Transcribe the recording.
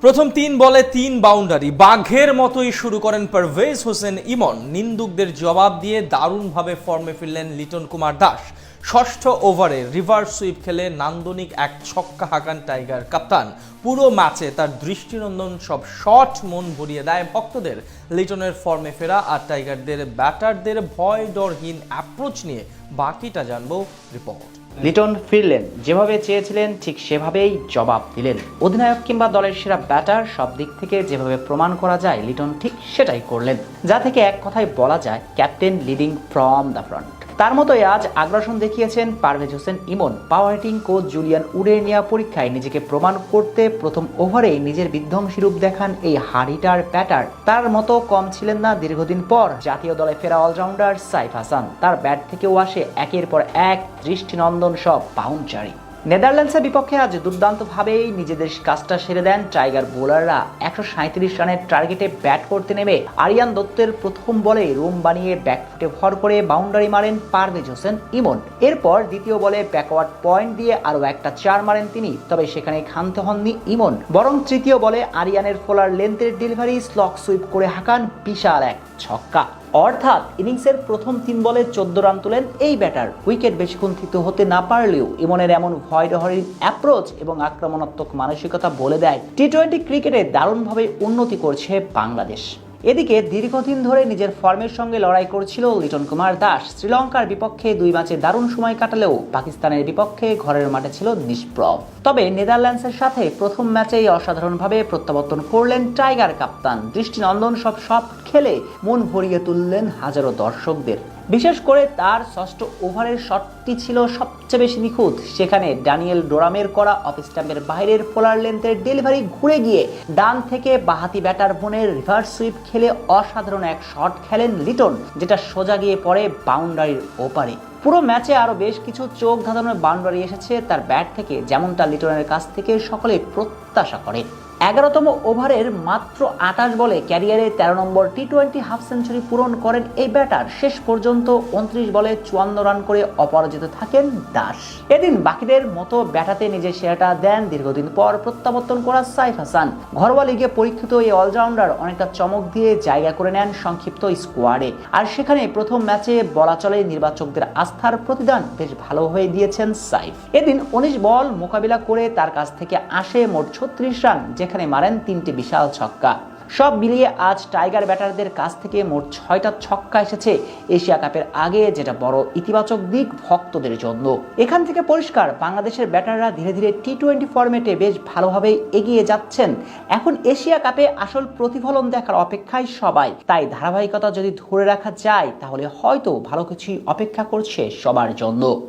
প্রথম ৩ বলে ৩ বাউন্ডারি বাঘের মতোই শুরু করেন পারভেজ হোসেন ইমন। নিন্দুকদের জবাব দিয়ে দারুণভাবে ফর্মে ফিরলেন লিটন কুমার দাস। ষষ্ঠ ওভারে রিভার্স সুইপ খেলে নান্দনিক এক ছক্কা হাঁকান টাইগার কাপ্তান। পুরো ম্যাচে তার দৃষ্টিনন্দন সব শট মন ভরিয়ে দেয় ভক্তদের। লিটনের ফর্মে ফেরা আর টাইগারদের ব্যাটারদের ভয় ডরহীন অ্যাপ্রোচ নিয়ে বাকিটা জানবো রিপোর্ট। লিটন ফিরলেন, যেভাবে চেয়েছিলেন ঠিক সেভাবেই জবাব দিলেন। অধিনায়ক কিংবা দলের সেরা ব্যাটার সব দিক থেকে যেভাবে প্রমাণ করা যায় লিটন ঠিক সেটাই করলেন, যা থেকে এক কথায় বলা যায় captain leading from the front. তার মতোই আজ আগ্রাসন দেখিয়েছেন পারভেজ হোসেন ইমন। পাওয়ার হিটিং কোচ জুলিয়ান উডের নেওয়া পরীক্ষায় নিজেকে প্রমাণ করতে প্রথম ওভারেই নিজের বিধ্বংসী রূপ দেখান এই হাড়িটার ব্যাটার। তার মতো কম ছিলেন না দীর্ঘদিন পর জাতীয় দলে ফেরা অলরাউন্ডার সাইফ হাসান। তার ব্যাট থেকেও আসে একের পর এক দৃষ্টিনন্দন সব বাউন্ডারি। নেদারল্যান্ডসের বিপক্ষে আজ দুর্দান্তভাবেই নিজেদের কাজটা সেরে দেন টাইগার বোলাররা। ১৩৭ রানের টার্গেটে ব্যাট করতে নেমে আরিয়ান দত্তের প্রথম বলে রুম বানিয়ে ব্যাকফুটে ভর করে বাউন্ডারি মারেন পারভেজ হোসেন ইমন। এরপর দ্বিতীয় বলে ব্যাকওয়ার্ড পয়েন্ট দিয়ে আরও একটা ৪ মারেন তিনি, তবে সেখানে ক্ষান্ত হননি ইমন, বরং তৃতীয় বলে আরিয়ানের ফোলার লেন্থের ডেলিভারি স্লক সুইপ করে হাঁকান বিশাল এক ছক্কা। অর্থাৎ ইনিংসের প্রথম ৩ বলে ১৪ রান তোলেন এই ব্যাটার। উইকেট বেশিক্ষণ থিত হতে না পারলেও ইমনের এমন ভয়ডহরীর অ্যাপ্রোচ এবং আক্রমণাত্মক মানসিকতা বলে দেয় টি-২০ ক্রিকেটে দারুণভাবে উন্নতি করছে বাংলাদেশ। এদিকে দীর্ঘদিন ধরে নিজের ফর্মের সঙ্গে লড়াই করছিল লিটন কুমার দাস। শ্রীলঙ্কার বিপক্ষে ২ ম্যাচে দারুণ সময় কাটালেও পাকিস্তানের বিপক্ষে ঘরের মাঠে ছিল নিষ্প্রভ। তবে নেদারল্যান্ডসের সাথে প্রথম ম্যাচেই অসাধারণভাবে প্রত্যাবর্তন করলেন টাইগার কাপ্তান। দৃষ্টিনন্দন সব শট খেলে মন ভরিয়ে তুললেন হাজারো দর্শকদের। বিশেষ করে তার ষষ্ঠ ওভারের শটটি ছিল সবচেয়ে বেশি নিখুঁত। সেখানে ড্যানিয়েল ডোরামের করা অফ স্ট্যাম্পের বাইরের পোলার লেন্থের ডেলিভারি ঘুরে গিয়ে ডান থেকে বাহাতি ব্যাটার বোনের রিভার্স সুইপ খেলে অসাধারণ এক শট খেলেন লিটন, যেটা সোজা গিয়ে পড়ে বাউন্ডারির ওপারে। পুরো ম্যাচে আরও বেশ কিছু চোখ ধাঁধানোর বাউন্ডারি এসেছে তার ব্যাট থেকে, যেমনটা লিটনের কাছ থেকে সকলে প্রত্যাশা করে। ১১তম ওভারের মাত্র ২৮ বলে ক্যারিয়ারে ১৩ নম্বর টি-২০ হাফ সেঞ্চুরি পূরণ করেন এই ব্যাটার। শেষ পর্যন্ত ২৯ বলে ৫৪ রান করে অপরাজিত থাকেন দাস। এদিন বাকিদের মতো ব্যাটাতে নিজের সেরাটা দেন দীর্ঘদিন পর প্রত্যাবর্তন করা সাইফ হাসান। ঘরোয়া লিগে পরীক্ষিত এই অলরাউন্ডার অনেকটা চমক দিয়ে জায়গা করে নেন সংক্ষিপ্ত স্কোয়াডে। আর সেখানে প্রথম ম্যাচে বলা চলে নির্বাচকদের আস্থার প্রতিদান বেশ ভালো হয়ে দিয়েছেন সাইফ। এদিন ১৯ বল মোকাবিলা করে তার কাছ থেকে আসে মোট ৩৬ রান, যেখানে মারেন ৩টি বিশাল ছক্কা। সব মিলিয়ে আজ টাইগার ব্যাটারদের কাছ থেকে মোট ৬টা ছক্কা এসেছে এশিয়া কাপের আগে, যেটা বড় ইতিবাচক দিক ভক্তদের জন্য। এখান থেকে পরিষ্কার বাংলাদেশের ব্যাটাররা ধীরে ধীরে টি-২০ ফরম্যাটে বেশ ভালোভাবে এগিয়ে যাচ্ছেন। এখন এশিয়া কাপে আসল প্রতিফলন দেখার অপেক্ষায় সবাই। তাই ধারাবাহিকতা যদি ধরে রাখা যায় তাহলে হয়তো ভালো কিছুই অপেক্ষা করছে সবার জন্য।